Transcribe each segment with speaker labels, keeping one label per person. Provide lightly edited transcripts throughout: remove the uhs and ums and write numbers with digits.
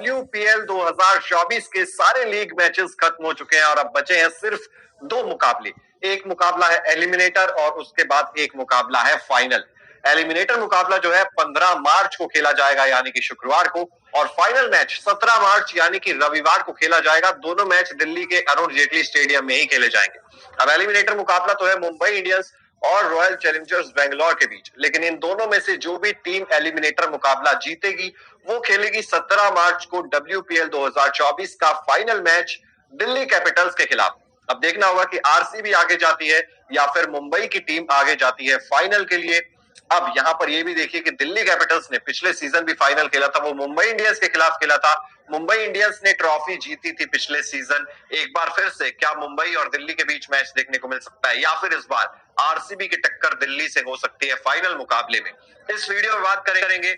Speaker 1: WPL 2024 के सारे league matches खत्म हो चुके हैं और अब बचे हैं सिर्फ दो मुकाबले। एक मुकाबला है एलिमिनेटर और उसके बाद एक मुकाबला है फाइनल। एलिमिनेटर मुकाबला जो है 15 मार्च को खेला जाएगा यानी कि शुक्रवार को, और फाइनल मैच 17 मार्च यानी कि रविवार को खेला जाएगा। दोनों मैच दिल्ली के अरुण जेटली स्टेडियम में ही खेले जाएंगे। अब एलिमिनेटर मुकाबला तो है मुंबई इंडियंस और रॉयल चैलेंजर्स बेंगलोर के बीच, लेकिन इन दोनों में से जो भी टीम एलिमिनेटर मुकाबला जीतेगी वो खेलेगी 17 मार्च को WPL 2024 का फाइनल मैच दिल्ली कैपिटल्स के खिलाफ। अब देखना होगा कि आरसीबी आगे जाती है या फिर मुंबई की टीम आगे जाती है फाइनल के लिए। अब यहां पर यह भी देखिए कि दिल्ली कैपिटल्स ने पिछले सीजन भी फाइनल खेला था, वो मुंबई इंडियंस के खिलाफ खेला था। मुंबई इंडियंस ने ट्रॉफी जीती थी पिछले सीजन। एक बार फिर से क्या मुंबई और दिल्ली के बीच मैच देखने को मिल सकता है या फिर इस बार आरसीबी की टक्कर दिल्ली से हो सकती है फाइनल मुकाबले में? इस वीडियो में बात करेंगे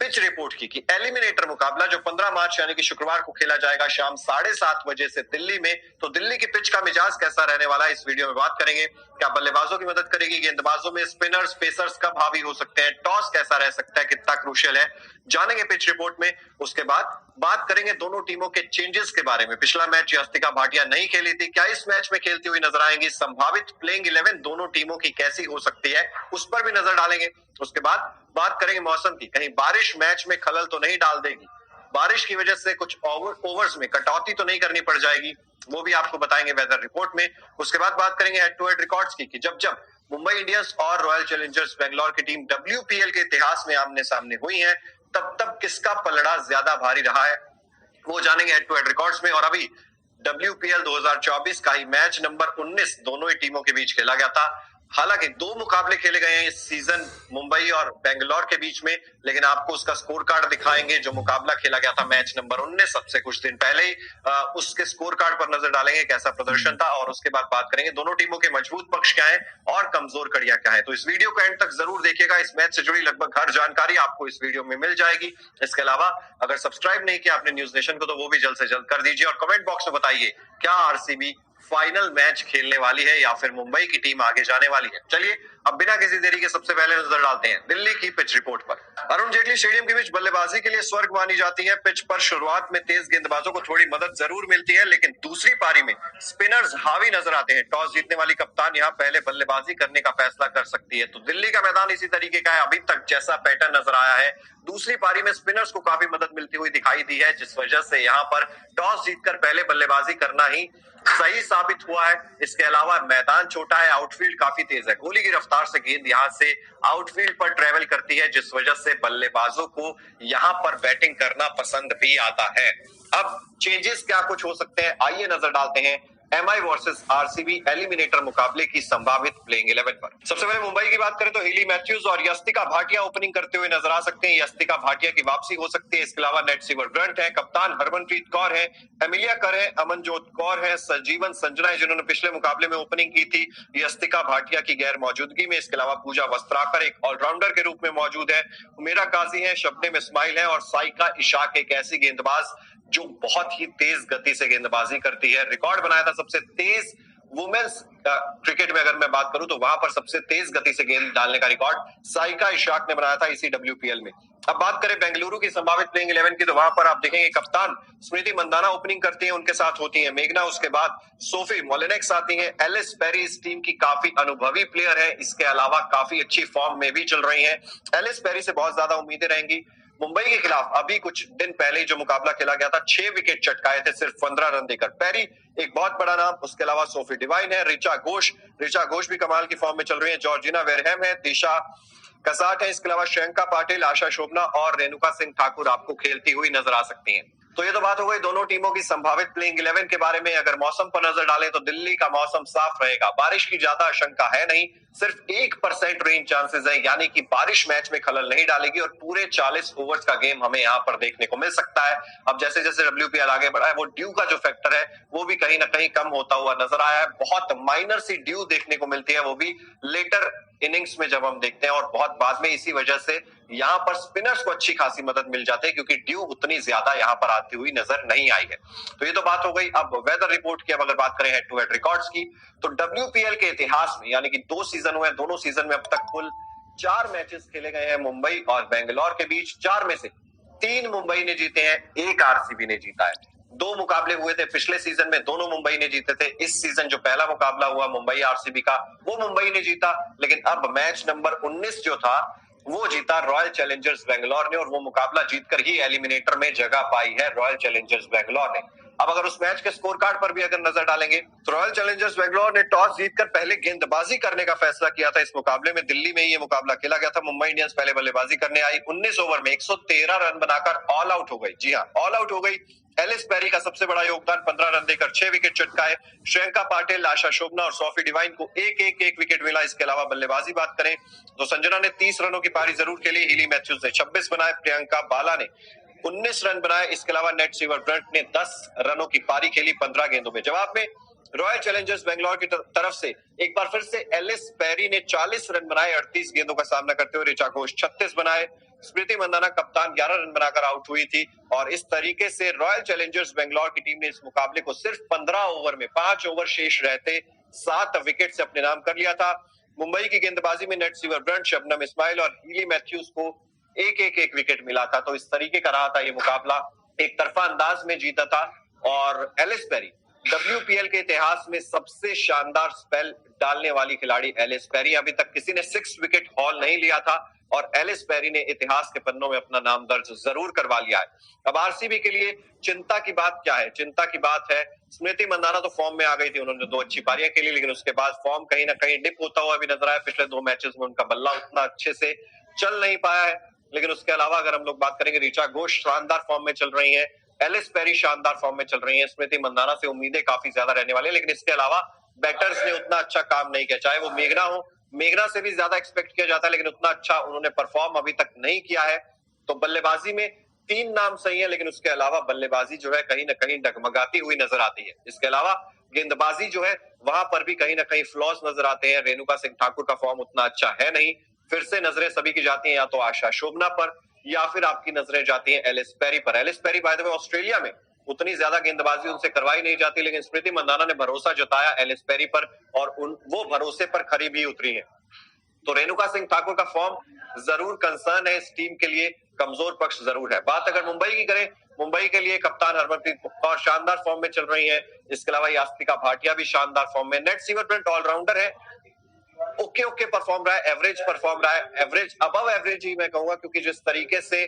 Speaker 1: पिच रिपोर्ट की कि एलिमिनेटर मुकाबला जो 15 मार्च यानी कि शुक्रवार को खेला जाएगा शाम 7:30 बजे से दिल्ली में, तो दिल्ली की पिच का मिजाज कैसा रहने वाला है इस वीडियो में बात करेंगे। क्या बल्लेबाजों की मदद करेगी, गेंदबाजों में स्पिनर्स पेसर्स कब हावी हो सकते हैं, टॉस कैसा रह सकता है, कितना क्रूशियल है, जानेंगे पिच रिपोर्ट में। उसके बाद बात करेंगे दोनों टीमों के चेंजेस के बारे में। पिछला मैच यस्तिका भाटिया नहीं खेली थी, क्या इस मैच में खेलती हुई नजर आएंगी? संभावित प्लेइंग 11 दोनों टीमों की कैसी हो सकती है उस पर भी नजर डालेंगे। उसके बाद बात करेंगे मौसम की, कहीं बारिश मैच में खलल तो नहीं डाल देगी, बारिश की वजह से कुछ ओवर्स में कटौती तो नहीं करनी पड़ जाएगी, वो भी आपको बताएंगे वेदर रिपोर्ट में। उसके बाद बात करेंगे हेड टू हेड रिकॉर्ड्स की कि जब जब मुंबई इंडियंस और रॉयल चैलेंजर्स बेंगलोर की टीम WPL के इतिहास में आमने सामने हुई है, तब तब किसका पलड़ा ज्यादा भारी रहा है वो जानेंगे हेड टू हेड रिकॉर्ड्स में। और अभी WPL 2024 का ही मैच नंबर 19 दोनों ही टीमों के बीच खेला गया था। हालांकि दो मुकाबले खेले गए हैं इस सीजन मुंबई और बेंगलोर के बीच में, लेकिन आपको उसका स्कोर कार्ड दिखाएंगे। जो मुकाबला खेला गया था मैच नंबर 19 सबसे कुछ दिन पहले ही, उसके स्कोर कार्ड पर नजर डालेंगे कैसा प्रदर्शन था, और उसके बाद बात करेंगे दोनों टीमों के मजबूत पक्ष क्या है और कमजोर कड़ियां क्या है। तो इस वीडियो को एंड तक जरूर देखिएगा, इस मैच से जुड़ी लगभग हर जानकारी आपको इस वीडियो में मिल जाएगी। इसके अलावा अगर सब्सक्राइब नहीं किया आपने न्यूज नेशन को तो वो भी जल्द से जल्द कर दीजिए, और कमेंट बॉक्स में बताइए क्या आरसीबी फाइनल मैच खेलने वाली है या फिर मुंबई की टीम आगे जाने वाली है। चलिए अब बिना किसी देरी के सबसे पहले नजर डालते हैं दिल्ली की पिच रिपोर्ट पर। अरुण जेटली स्टेडियम की पिच बल्लेबाजी के लिए स्वर्ग मानी जाती है। पिच पर शुरुआत में तेज गेंदबाजों को थोड़ी मदद जरूर मिलती है, लेकिन दूसरी पारी में स्पिनर्स हावी नजर आते हैं। टॉस जीतने वाली कप्तान यहाँ पहले बल्लेबाजी करने का फैसला कर सकती है, तो दिल्ली का मैदान इसी तरीके का है। अभी तक जैसा पैटर्न नजर आया है, दूसरी पारी में स्पिनर्स को काफी मदद मिलती हुई दिखाई दी है, जिस वजह से यहाँ पर टॉस जीतकर पहले बल्लेबाजी करना ही सही साबित हुआ है। इसके अलावा मैदान छोटा है, आउटफील्ड काफी तेज है, गोली की रफ्तार से गेंद यहां से आउटफील्ड पर ट्रेवल करती है, जिस वजह से बल्लेबाजों को यहां पर बैटिंग करना पसंद भी आता है। अब चेंजेस क्या कुछ हो सकते हैं, आइए नजर डालते हैं MI वर्सेस आरसीबी एलिमिनेटर मुकाबले की संभावित प्लेइंग 11 पर। सबसे पहले मुंबई की बात करें तो हेली मैथ्यूज और यस्तिका भाटिया ओपनिंग करते हुए नजर आ सकते हैं। यस्तिका भाटिया की वापसी हो सकती है। इसके अलावा नेट सीवर ग्रंट है, कप्तान हरमनप्रीत कौर है, एमिलिया कर है, अमनजोत कौर है, संजीवन संजना है जिन्होंने पिछले मुकाबले में ओपनिंग की थी यस्तिका भाटिया की गैर मौजूदगी में। इसके अलावा पूजा वस्त्राकर एक ऑलराउंडर के रूप में मौजूद है, उमेरा काजी है, शबनम इस्माइल है और साइका इशाक एक ऐसी गेंदबाज जो बहुत ही तेज गति से गेंदबाजी करती है। रिकॉर्ड बनाया था सबसे तेज वुमेन्स क्रिकेट में, अगर मैं बात करूं तो वहां पर सबसे तेज गति से गेंद डालने का रिकॉर्ड साइका इशाक ने बनाया था इसी WPL में। अब बात करें बेंगलुरु की संभावित प्लेइंग 11 की, तो वहां पर आप देखेंगे कप्तान स्मृति मंदाना ओपनिंग करती है, उनके साथ होती है मेघना, उसके बाद सोफी मोलिनेक्स आती है, एलिस पेरी इस टीम की काफी अनुभवी प्लेयर है, इसके अलावा काफी अच्छी फॉर्म में भी चल रही है। एलिस पेरी से बहुत ज्यादा उम्मीदें रहेंगी। मुंबई के खिलाफ अभी कुछ दिन पहले ही जो मुकाबला खेला गया था 6 विकेट चटकाए थे सिर्फ 15 रन देकर। पेरी एक बहुत बड़ा नाम, उसके अलावा सोफी डिवाइन है, ऋचा घोष भी कमाल की फॉर्म में चल रही है, जॉर्जिना वेरहम है, दिशा कसाट है, इसके अलावा श्रियंका पाटिल, आशा शोभना और रेणुका सिंह ठाकुर आपको खेलती हुई नजर आ सकती हैं। तो ये तो बात हो गई दोनों टीमों की संभावित प्लेइंग 11 के बारे में। अगर मौसम पर नजर डालें तो दिल्ली का मौसम साफ रहेगा, बारिश की ज्यादा आशंका है नहीं, सिर्फ 1% रेन चांसेस है, यानी कि बारिश मैच में खलल नहीं डालेगी और पूरे 40 ओवर्स का गेम हमें यहाँ पर देखने को मिल सकता है। अब जैसे जैसे WPL आगे बढ़ा है वो ड्यू का जो फैक्टर है वो भी कहीं ना कहीं कम होता हुआ नजर आया है। बहुत माइनर सी ड्यू देखने को मिलती है, वो भी लेटर इनिंग्स में जब हम देखते हैं और बहुत बाद में। इसी वजह से यहाँ पर स्पिनर्स को अच्छी खासी मदद मिल जाती है क्योंकि ड्यू उतनी ज्यादा यहाँ पर आती हुई नजर नहीं आई है। तो ये तो बात हो गई। अब वेदर रिपोर्ट की अब अगर बात करें हेड टू हेड रिकॉर्ड्स की, तो WPL के इतिहास में यानी कि 2 सीजन हुए, दोनों सीजन में अब तक कुल 4 मैचेस खेले गए हैं मुंबई और बेंगलोर के बीच। 4 में से 3 मुंबई ने जीते हैं, 1 आरसीबी ने जीता है। 2 मुकाबले हुए थे पिछले सीजन में, दोनों मुंबई ने जीते थे। इस सीजन जो पहला मुकाबला हुआ मुंबई आरसीबी का, वो मुंबई ने जीता, लेकिन अब मैच नंबर 19 जो था वो जीता रॉयल चैलेंजर्स बेंगलोर ने, और वो मुकाबला जीतकर ही एलिमिनेटर में जगह पाई है रॉयल चैलेंजर्स बेंगलोर ने। अब अगर उस मैच के स्कोर कार्ड पर भी अगर नजर डालेंगे तो रॉयल चैलेंजर्स बेंगलोर ने टॉस जीतकर पहले गेंदबाजी करने का फैसला किया था। इस मुकाबले में दिल्ली में ही ये मुकाबला खेला गया था। मुंबई इंडियंस पहले बल्लेबाजी करने आई, 19 ओवर में 113 रन बनाकर ऑल आउट हो गई। जी हाँ, ऑल आउट हो गई। एलिस पेरी का सबसे बड़ा योगदान, 15 रन देकर 6 विकेट चटकाए। श्रेयंका पाटिल, आशा शोभना और सोफी डिवाइन को एक विकेट मिला। इसके अलावा बल्लेबाजी बात करें तो संजना ने 30 रनों की पारी जरूर खेली, हिली मैथ्यूज ने 26 बनाए, प्रियंका बाला ने 19 रन बनाए। इसके अलावा नेट सीवर ब्रंट ने 10 रनों की पारी खेली 15 गेंदों में। जवाब में रॉयल चैलेंजर्स बेंगलोर की तरफ से एक बार फिर से एलिस पेरी ने 40 रन बनाए 38 गेंदों का सामना करते हुए। ऋचा घोष 36 बनाए। स्मृति मंदाना कप्तान 11 रन बनाकर आउट हुई थी। और इस तरीके से रॉयल चैलेंजर्स बेंगलोर की टीम ने इस मुकाबले को सिर्फ 15 ओवर में 5 ओवर शेष रहते 7 विकेट से अपने नाम कर लिया था। मुंबई की गेंदबाजी में Nat Sciver Brunt, Shabnim Ismail और हीली मैथ्यूज को एक विकेट मिला था। तो इस तरीके का रहा था ये मुकाबला, एक तरफा अंदाज में जीता था। और एलिस पेरी WPL के इतिहास में सबसे शानदार स्पेल डालने वाली खिलाड़ी एलिस पेरी। अभी तक किसी ने 6 विकेट हॉल नहीं लिया था और एलिस पेरी ने इतिहास के पन्नों में अपना नाम दर्ज जरूर करवा लिया है। अब आरसीबी के लिए चिंता की बात क्या है? चिंता की बात है स्मृति मंदाना तो फॉर्म में आ गई थी, उन्होंने 2 अच्छी पारियां खेली, लेकिन उसके बाद फॉर्म कहीं ना कहीं डिप होता हुआ भी नजर आया। पिछले 2 मैचेस में उनका बल्ला उतना अच्छे से चल नहीं पाया है। लेकिन उसके अलावा अगर हम लोग बात करेंगे, ऋचा घोष शानदार फॉर्म में चल रही है, एलिस पेरी शानदार फॉर्म में चल रही है, स्मृति मंदाना से उम्मीदें काफी ज्यादा रहने वाली है। लेकिन इसके अलावा बैटर्स ने उतना अच्छा काम नहीं किया, चाहे वो मेघना हो, मेघना से भी ज्यादा एक्सपेक्ट किया जाता है, लेकिन उतना अच्छा उन्होंने परफॉर्म अभी तक नहीं किया है। तो बल्लेबाजी में 3 नाम सही है, लेकिन उसके अलावा बल्लेबाजी जो है कहीं ना कहीं डगमगाती हुई नजर आती है। इसके अलावा गेंदबाजी जो है वहां पर भी कहीं ना कहीं फ्लॉस नजर आते हैं। रेणुका सिंह ठाकुर का फॉर्म उतना अच्छा है नहीं। फिर से नजरें सभी की जाती हैं या तो आशा शोभना पर या फिर आपकी नजरें जाती हैं एलिस पेरी पर। Ellyse Perry by the way Australia में उतनी ज्यादा गेंदबाजी उनसे करवाई नहीं जाती, लेकिन स्मृति मंदाना ने भरोसा जताया एलिस पेरी पर और वो भरोसे पर खरी भी उतरी है। तो रेणुका सिंह ठाकुर का फॉर्म जरूर कंसर्न है, इस टीम के लिए कमजोर पक्ष जरूर है। बात अगर मुंबई की करें, मुंबई के लिए कप्तान हरमनप्रीत कौर शानदार फॉर्म में चल रही है। इसके अलावा यास्तिका भाटिया भी शानदार फॉर्म में। नेट सीवर ब्रंट ऑलराउंडर है, ओके परफॉर्म रहा है, एवरेज परफॉर्म रहा है, एवरेज अबव एवरेज ही मैं कहूंगा, क्योंकि जिस तरीके से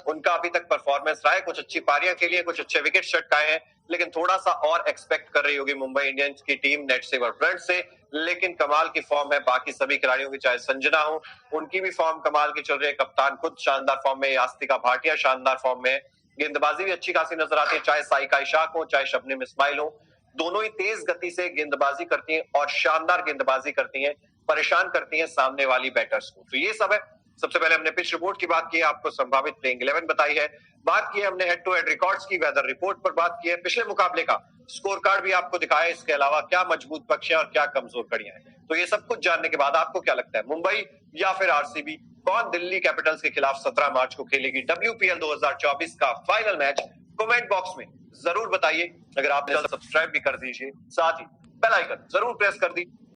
Speaker 1: उनका अभी तक परफॉर्मेंस रहा है, कुछ अच्छी पारियां खेली है, कुछ अच्छे विकेट चटकाए हैं, लेकिन थोड़ा सा और एक्सपेक्ट कर रही होगी मुंबई इंडियंस की टीम नेट सेवर ब्रंट से। लेकिन कमाल की फॉर्म है बाकी सभी खिलाड़ियों की, चाहे संजना हो उनकी भी फॉर्म कमाल की चल रही है, कप्तान खुद शानदार फॉर्म में, यास्तिका भाटिया शानदार फॉर्म में, गेंदबाजी भी अच्छी खासी नजर आती है, चाहे साइका इशाक हो चाहे शबनम इस्माइल हो, दोनों ही तेज गति से गेंदबाजी करती हैं और शानदार गेंदबाजी करती हैं, परेशान करती हैं सामने वाली बैटर्स को। तो ये सब है। सबसे पहले हमने पिच रिपोर्ट की बात की है, आपको संभावित प्लेइंग 11 बताई है, बात की है हमने हेड टू हेड रिकॉर्ड्स की, वेदर रिपोर्ट पर बात की है, पिछले मुकाबले का स्कोर कार्ड भी आपको दिखाया, इसके अलावा क्या मजबूत पक्ष है और क्या कमजोर कड़ियां हैं। तो ये सब कुछ जानने के बाद आपको क्या लगता है, मुंबई या फिर आरसीबी, कौन दिल्ली कैपिटल्स के खिलाफ 17 मार्च को खेलेगी WPL 2024 का फाइनल मैच? कमेंट बॉक्स में जरूर बताइए। अगर आपने सब्सक्राइब भी कर दीजिए, साथ ही बेल आइकन जरूर प्रेस कर दीजिए।